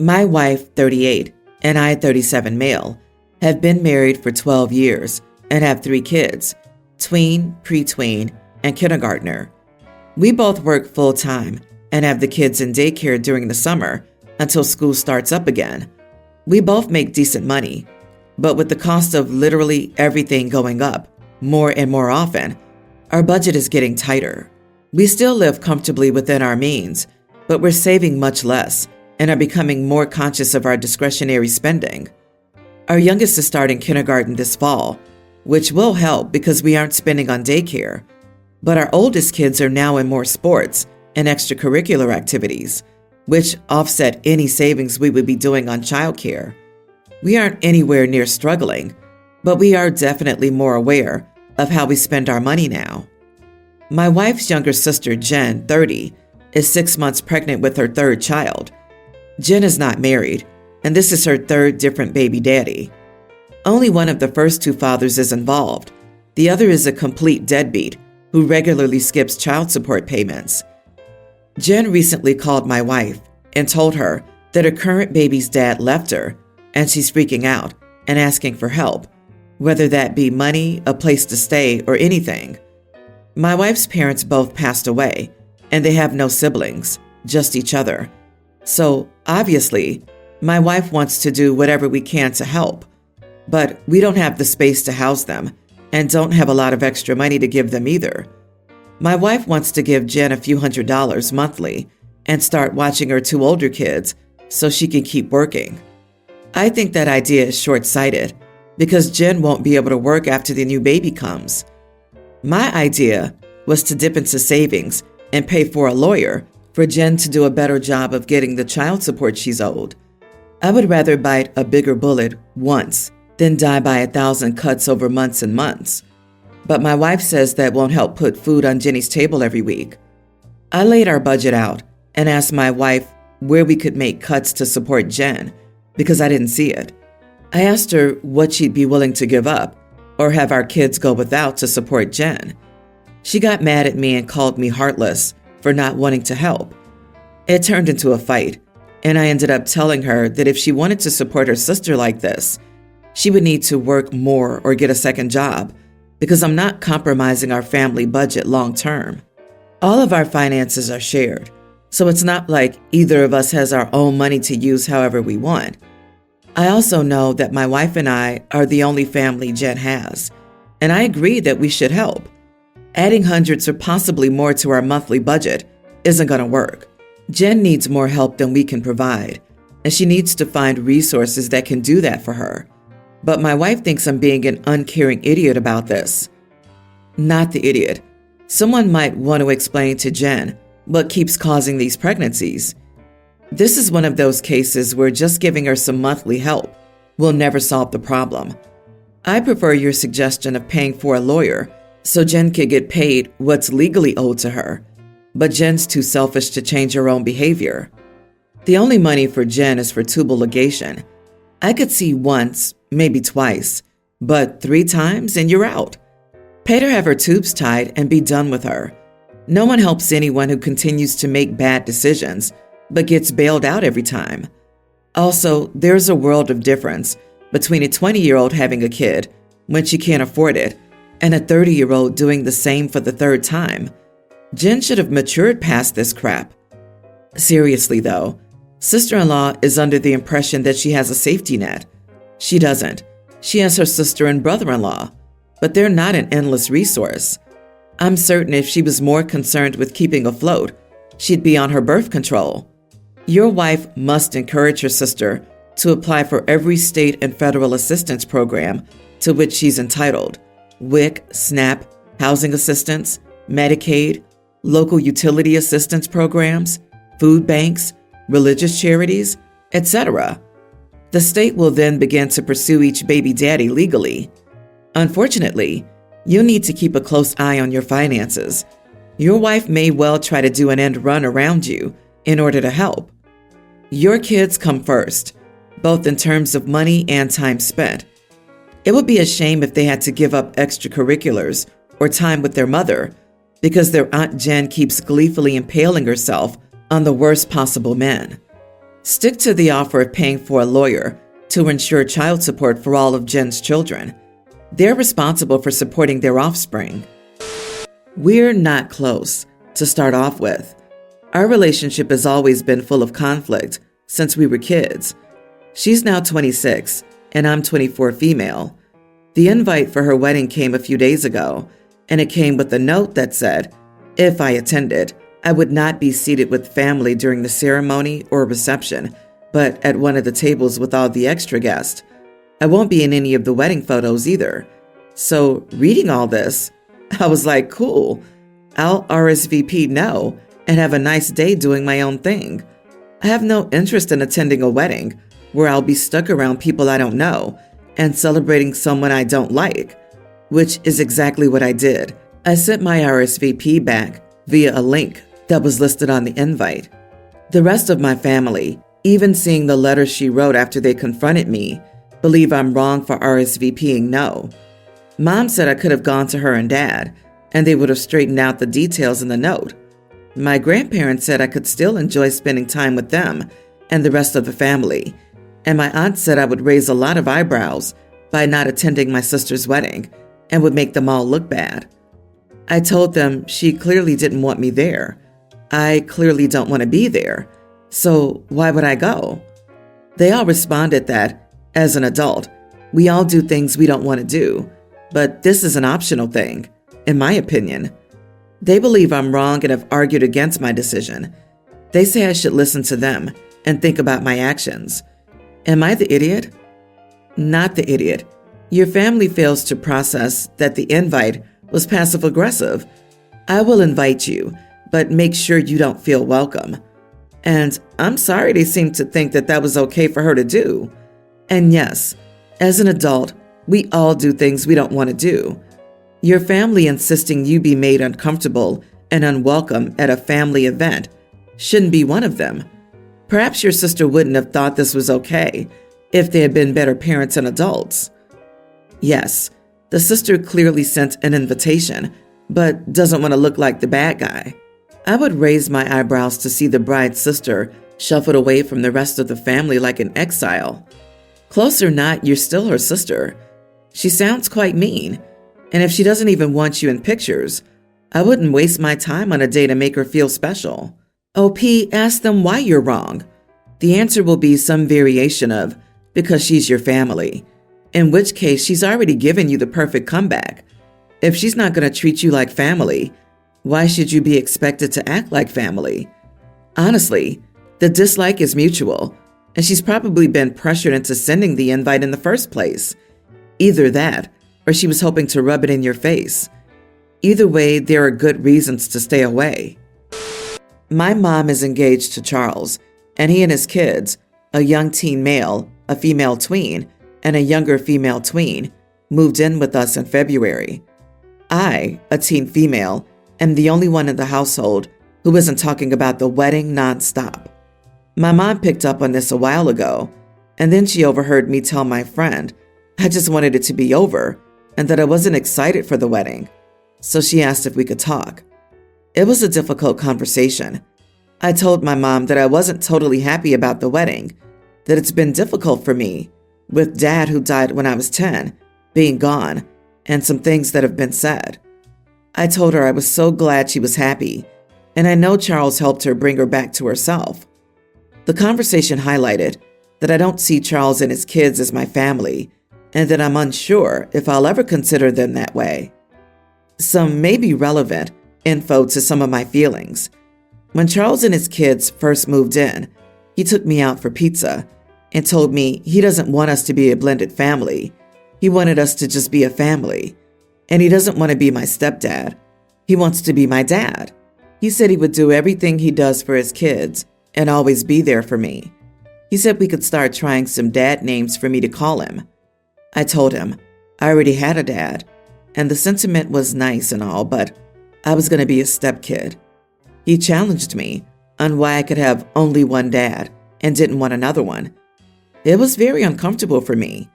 My wife, 38, and I, 37 male, have been married for 12 years and have 3 kids, tween, pre-tween, and kindergartner. We both work full-time and have the kids in daycare during the summer until school starts up again. We both make decent money, but with the cost of literally everything going up more and more often, our budget is getting tighter. We still live comfortably within our means, but we're saving much less and are becoming more conscious of our discretionary spending. Our youngest is starting kindergarten this fall, which will help because we aren't spending on daycare. But our oldest kids are now in more sports and extracurricular activities, which offset any savings we would be doing on childcare. We aren't anywhere near struggling, but we are definitely more aware of how we spend our money now. My wife's younger sister, Jen, 30, is 6 months pregnant with her 3rd child. Jen is not married, and this is her 3rd different baby daddy. Only one of the first 2 fathers is involved. The other is a complete deadbeat who regularly skips child support payments. Jen recently called my wife and told her that her current baby's dad left her, and she's freaking out and asking for help, whether that be money, a place to stay, or anything. My wife's parents both passed away, and they have no siblings, just each other. So, obviously, my wife wants to do whatever we can to help, but we don't have the space to house them and don't have a lot of extra money to give them either. My wife wants to give Jen a few $100s monthly and start watching her 2 older kids so she can keep working. I think that idea is short-sighted because Jen won't be able to work after the new baby comes. My idea was to dip into savings and pay for a lawyer for Jen to do a better job of getting the child support she's owed. I would rather bite a bigger bullet once than die by 1,000 cuts over months and months. But my wife says that won't help put food on Jenny's table every week. I laid our budget out and asked my wife where we could make cuts to support Jen because I didn't see it. I asked her what she'd be willing to give up or have our kids go without to support Jen. She got mad at me and called me heartless for not wanting to help. It turned into a fight, and I ended up telling her that if she wanted to support her sister like this, she would need to work more or get a second job because I'm not compromising our family budget long term. All of our finances are shared, so it's not like either of us has our own money to use however we want. I also know that my wife and I are the only family Jen has, and I agree that we should help. Adding hundreds or possibly more to our monthly budget isn't going to work. Jen needs more help than we can provide, and she needs to find resources that can do that for her. But my wife thinks I'm being an uncaring idiot about this. Not the idiot. Someone might want to explain to Jen what keeps causing these pregnancies. This is one of those cases where just giving her some monthly help will never solve the problem. I prefer your suggestion of paying for a lawyer so Jen could get paid what's legally owed to her, but Jen's too selfish to change her own behavior. The only money for Jen is for tubal ligation. I could see once, maybe twice, but 3 times and you're out. Pay to have her tubes tied and be done with her. No one helps anyone who continues to make bad decisions, but gets bailed out every time. Also, there's a world of difference between a 20-year-old having a kid when she can't afford it and a 30-year-old doing the same for the 3rd time. Jen should have matured past this crap. Seriously though, sister-in-law is under the impression that she has a safety net. She doesn't. She has her sister and brother-in-law, but they're not an endless resource. I'm certain if she was more concerned with keeping afloat, she'd be on her birth control. Your wife must encourage her sister to apply for every state and federal assistance program to which she's entitled: WIC, SNAP, housing assistance, Medicaid, local utility assistance programs, food banks, religious charities, etc. The state will then begin to pursue each baby daddy legally. Unfortunately, you need to keep a close eye on your finances. Your wife may well try to do an end run around you in order to help. Your kids come first, both in terms of money and time spent. It would be a shame if they had to give up extracurriculars or time with their mother because their Aunt Jen keeps gleefully impaling herself on the worst possible men. Stick to the offer of paying for a lawyer to ensure child support for all of Jen's children. They're responsible for supporting their offspring. We're not close, to start off with. Our relationship has always been full of conflict since we were kids. She's now 26, and I'm 24 female. The invite for her wedding came a few days ago, and it came with a note that said, if I attended, I would not be seated with family during the ceremony or reception, but at one of the tables with all the extra guests. I won't be in any of the wedding photos either. So reading all this, I was like, cool, I'll RSVP now and have a nice day doing my own thing. I have no interest in attending a wedding where I'll be stuck around people I don't know and celebrating someone I don't like, which is exactly what I did. I sent my RSVP back via a link that was listed on the invite. The rest of my family, even seeing the letter she wrote after they confronted me, believe I'm wrong for RSVPing no. Mom said I could have gone to her and Dad, and they would have straightened out the details in the note. My grandparents said I could still enjoy spending time with them and the rest of the family, and my aunt said I would raise a lot of eyebrows by not attending my sister's wedding and would make them all look bad. I told them she clearly didn't want me there. I clearly don't want to be there, so why would I go? They all responded that, as an adult, we all do things we don't want to do, but this is an optional thing, in my opinion. They believe I'm wrong and have argued against my decision. They say I should listen to them and think about my actions. Am I the idiot? Not the idiot. Your family fails to process that the invite was passive-aggressive. I will invite you, but make sure you don't feel welcome. And I'm sorry they seem to think that that was okay for her to do. And yes, as an adult, we all do things we don't want to do. Your family insisting you be made uncomfortable and unwelcome at a family event shouldn't be one of them. Perhaps your sister wouldn't have thought this was okay if they had been better parents and adults. Yes, the sister clearly sent an invitation, but doesn't want to look like the bad guy. I would raise my eyebrows to see the bride's sister shuffled away from the rest of the family like an exile. Close or not, you're still her sister. She sounds quite mean, and if she doesn't even want you in pictures, I wouldn't waste my time on a day to make her feel special. OP, ask them why you're wrong. The answer will be some variation of, because she's your family, in which case she's already given you the perfect comeback. If she's not going to treat you like family, why should you be expected to act like family? Honestly, the dislike is mutual, and she's probably been pressured into sending the invite in the first place. Either that, or she was hoping to rub it in your face. Either way, there are good reasons to stay away. My mom is engaged to Charles, and he and his kids, a young teen male, a female tween, and a younger female tween, moved in with us in February. I, a teen female, am the only one in the household who isn't talking about the wedding nonstop. My mom picked up on this a while ago, and then she overheard me tell my friend I just wanted it to be over and that I wasn't excited for the wedding, so she asked if we could talk. It was a difficult conversation. I told my mom that I wasn't totally happy about the wedding, that it's been difficult for me, with Dad, who died when I was 10, being gone, and some things that have been said. I told her I was so glad she was happy, and I know Charles helped her bring her back to herself. The conversation highlighted that I don't see Charles and his kids as my family, and that I'm unsure if I'll ever consider them that way. Some maybe relevant info to some of my feelings. When Charles and his kids first moved in, he took me out for pizza and told me he doesn't want us to be a blended family. He wanted us to just be a family. And he doesn't want to be my stepdad. He wants to be my dad. He said he would do everything he does for his kids and always be there for me. He said we could start trying some dad names for me to call him. I told him I already had a dad, and the sentiment was nice and all, but I was going to be a stepkid. He challenged me on why I could have only one dad and didn't want another one. It was very uncomfortable for me.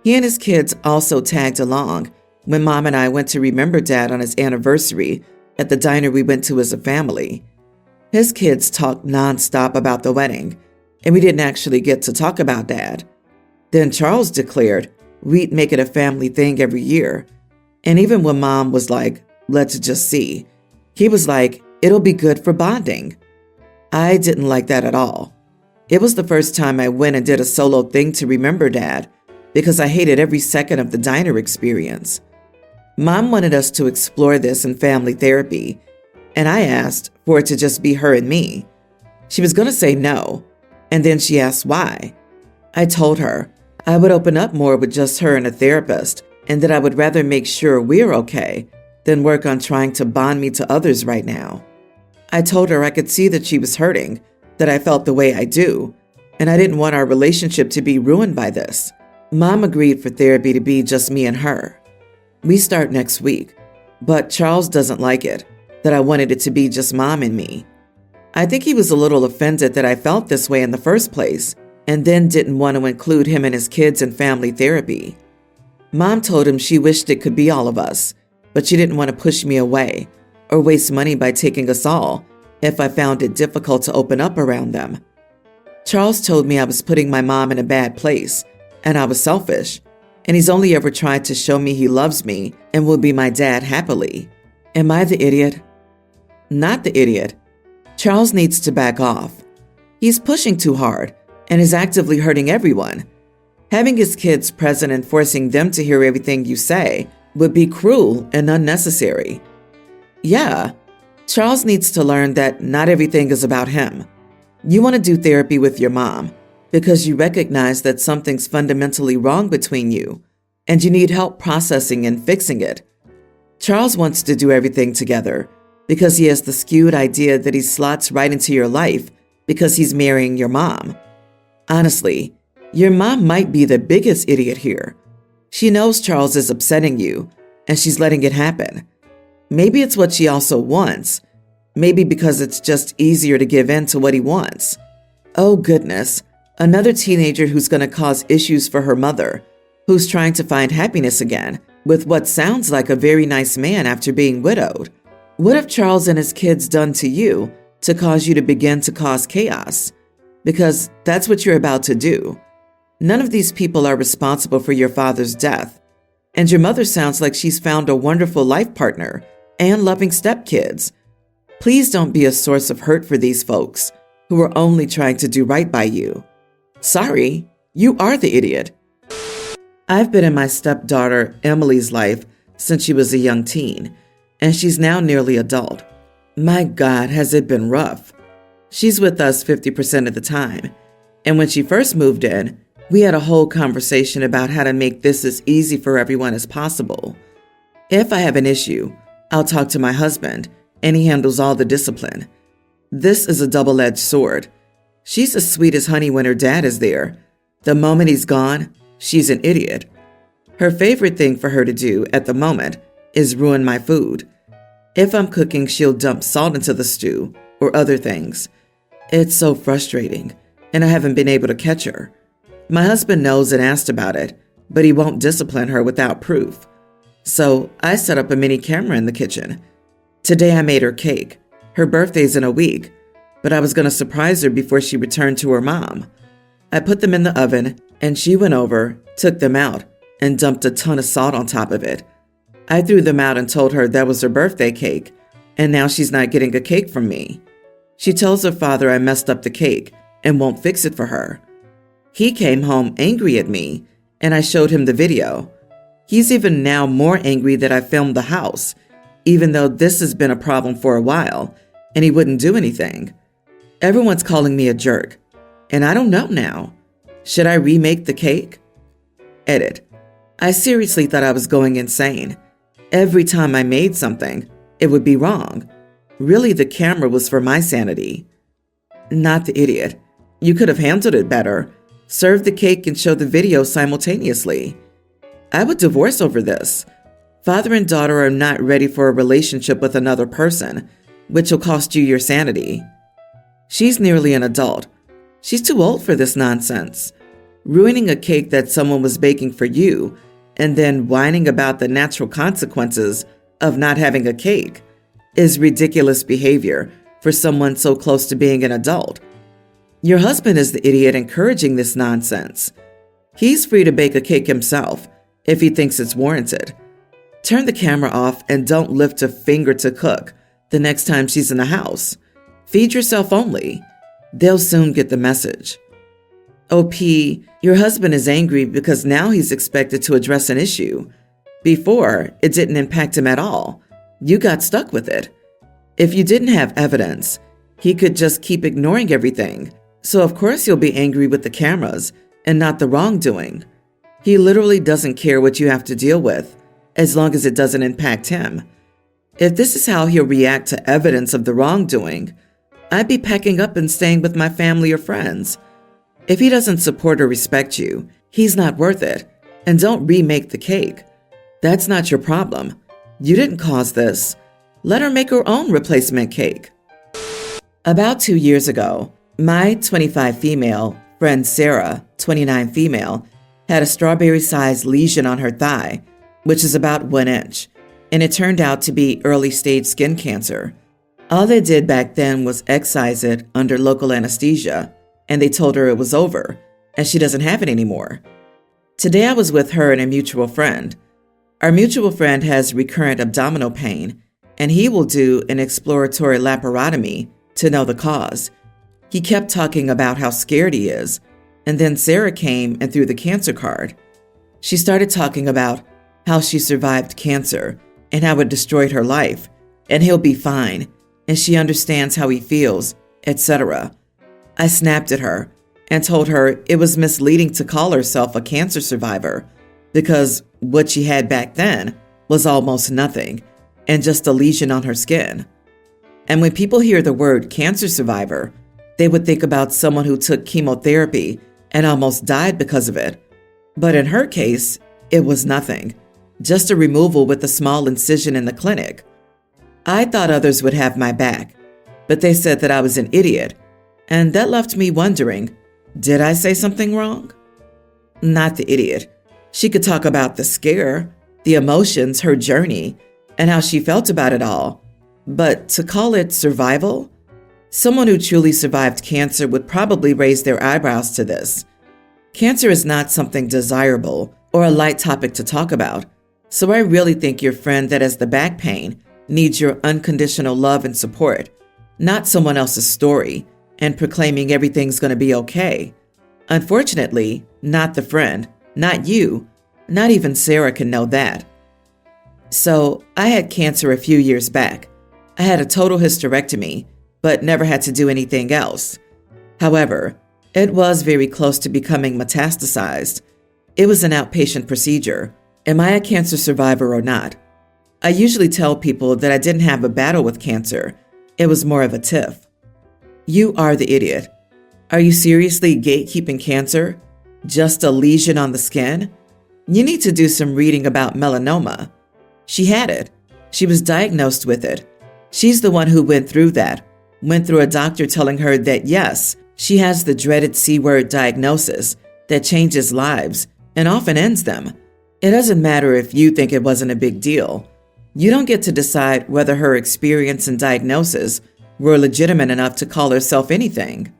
He and his kids also tagged along when Mom and I went to remember Dad on his anniversary at the diner we went to as a family. His kids talked nonstop about the wedding, and we didn't actually get to talk about Dad. Then Charles declared we'd make it a family thing every year. And even when Mom was like, let's just see, he was like, it'll be good for bonding. I didn't like that at all. It was the first time I went and did a solo thing to remember Dad because I hated every second of the diner experience. Mom wanted us to explore this in family therapy, and I asked for it to just be her and me. She was going to say no, and then she asked why. I told her I would open up more with just her and a therapist, and that I would rather make sure we're okay than work on trying to bond me to others right now. I told her I could see that she was hurting, that I felt the way I do, and I didn't want our relationship to be ruined by this. Mom agreed for therapy to be just me and her. We start next week, but Charles doesn't like it, that I wanted it to be just Mom and me. I think he was a little offended that I felt this way in the first place, and then didn't want to include him and his kids in family therapy. Mom told him she wished it could be all of us, but she didn't want to push me away or waste money by taking us all if I found it difficult to open up around them. Charles told me I was putting my mom in a bad place, and I was selfish, and he's only ever tried to show me he loves me and will be my dad happily. Am I the idiot? Not the idiot. Charles needs to back off. He's pushing too hard and is actively hurting everyone. Having his kids present and forcing them to hear everything you say would be cruel and unnecessary. Yeah, Charles needs to learn that not everything is about him. You want to do therapy with your mom because you recognize that something's fundamentally wrong between you, and you need help processing and fixing it. Charles wants to do everything together because he has the skewed idea that he slots right into your life because he's marrying your mom. Honestly, your mom might be the biggest idiot here. She knows Charles is upsetting you, and she's letting it happen. Maybe it's what she also wants. Maybe because it's just easier to give in to what he wants. Oh goodness, another teenager who's going to cause issues for her mother, who's trying to find happiness again with what sounds like a very nice man after being widowed. What have Charles and his kids done to you to cause you to begin to cause chaos? Because that's what you're about to do. None of these people are responsible for your father's death, and your mother sounds like she's found a wonderful life partner and loving stepkids. Please don't be a source of hurt for these folks who are only trying to do right by you. Sorry, you are the idiot. I've been in my stepdaughter Emily's life since she was a young teen, and she's now nearly adult. My God, has it been rough. She's with us 50% of the time, and when she first moved in, we had a whole conversation about how to make this as easy for everyone as possible. If I have an issue, I'll talk to my husband, and he handles all the discipline. This is a double-edged sword. She's as sweet as honey when her dad is there. The moment he's gone, she's an idiot. Her favorite thing for her to do at the moment is ruin my food. If I'm cooking, she'll dump salt into the stew or other things. It's so frustrating, and I haven't been able to catch her. My husband knows and asked about it, but he won't discipline her without proof. So I set up a mini camera in the kitchen. Today I made her cake. Her birthday's in a week, but I was going to surprise her before she returned to her mom. I put them in the oven, and she went over, took them out, and dumped a ton of salt on top of it. I threw them out and told her that was her birthday cake, and now she's not getting a cake from me. She tells her father I messed up the cake and won't fix it for her. He came home angry at me, and I showed him the video. He's even now more angry that I filmed the house, even though this has been a problem for a while, and he wouldn't do anything. Everyone's calling me a jerk, and I don't know now. Should I remake the cake? Edit. I seriously thought I was going insane. Every time I made something, it would be wrong. Really, the camera was for my sanity. Not the idiot. You could have handled it better. Serve the cake and show the video simultaneously. I would divorce over this. Father and daughter are not ready for a relationship with another person, which will cost you your sanity. She's nearly an adult. She's too old for this nonsense. Ruining a cake that someone was baking for you, and then whining about the natural consequences of not having a cake, is ridiculous behavior for someone so close to being an adult. Your husband is the idiot encouraging this nonsense. He's free to bake a cake himself if he thinks it's warranted. Turn the camera off and don't lift a finger to cook the next time she's in the house. Feed yourself only. They'll soon get the message. OP, your husband is angry because now he's expected to address an issue. Before, it didn't impact him at all. You got stuck with it. If you didn't have evidence, he could just keep ignoring everything. So of course you'll be angry with the cameras and not the wrongdoing. He literally doesn't care what you have to deal with, as long as it doesn't impact him. If this is how he'll react to evidence of the wrongdoing, I'd be packing up and staying with my family or friends. If he doesn't support or respect you, he's not worth it. And don't remake the cake. That's not your problem. You didn't cause this. Let her make her own replacement cake. About 2 years ago, my 25 female friend Sarah, 29 female, had a strawberry-sized lesion on her thigh, which is about 1 inch, and it turned out to be early-stage skin cancer. All they did back then was excise it under local anesthesia, and they told her it was over, and she doesn't have it anymore. Today I was with her and a mutual friend. Our mutual friend has recurrent abdominal pain, and he will do an exploratory laparotomy to know the cause. He kept talking about how scared he is, and then Sarah came and threw the cancer card. She started talking about how she survived cancer and how it destroyed her life, and he'll be fine, and she understands how he feels, etc. I snapped at her and told her it was misleading to call herself a cancer survivor because what she had back then was almost nothing and just a lesion on her skin. And when people hear the word cancer survivor, they would think about someone who took chemotherapy and almost died because of it. But in her case, it was nothing, just a removal with a small incision in the clinic. I thought others would have my back, but they said that I was an idiot, and that left me wondering, did I say something wrong? Not the idiot. She could talk about the scare, the emotions, her journey, and how she felt about it all. But to call it survival? Someone who truly survived cancer would probably raise their eyebrows to this. Cancer is not something desirable or a light topic to talk about, so I really think your friend that has the back pain needs your unconditional love and support, not someone else's story and proclaiming everything's going to be okay. Unfortunately, not the friend, not you, not even Sarah can know that. So, I had cancer a few years back. I had a total hysterectomy, but never had to do anything else. However, it was very close to becoming metastasized. It was an outpatient procedure. Am I a cancer survivor or not? I usually tell people that I didn't have a battle with cancer. It was more of a tiff. You are the idiot. Are you seriously gatekeeping cancer? Just a lesion on the skin? You need to do some reading about melanoma. She had it. She was diagnosed with it. She's the one who went through that. Went through a doctor telling her that yes, she has the dreaded C-word diagnosis that changes lives and often ends them. It doesn't matter if you think it wasn't a big deal. You don't get to decide whether her experience and diagnosis were legitimate enough to call herself anything.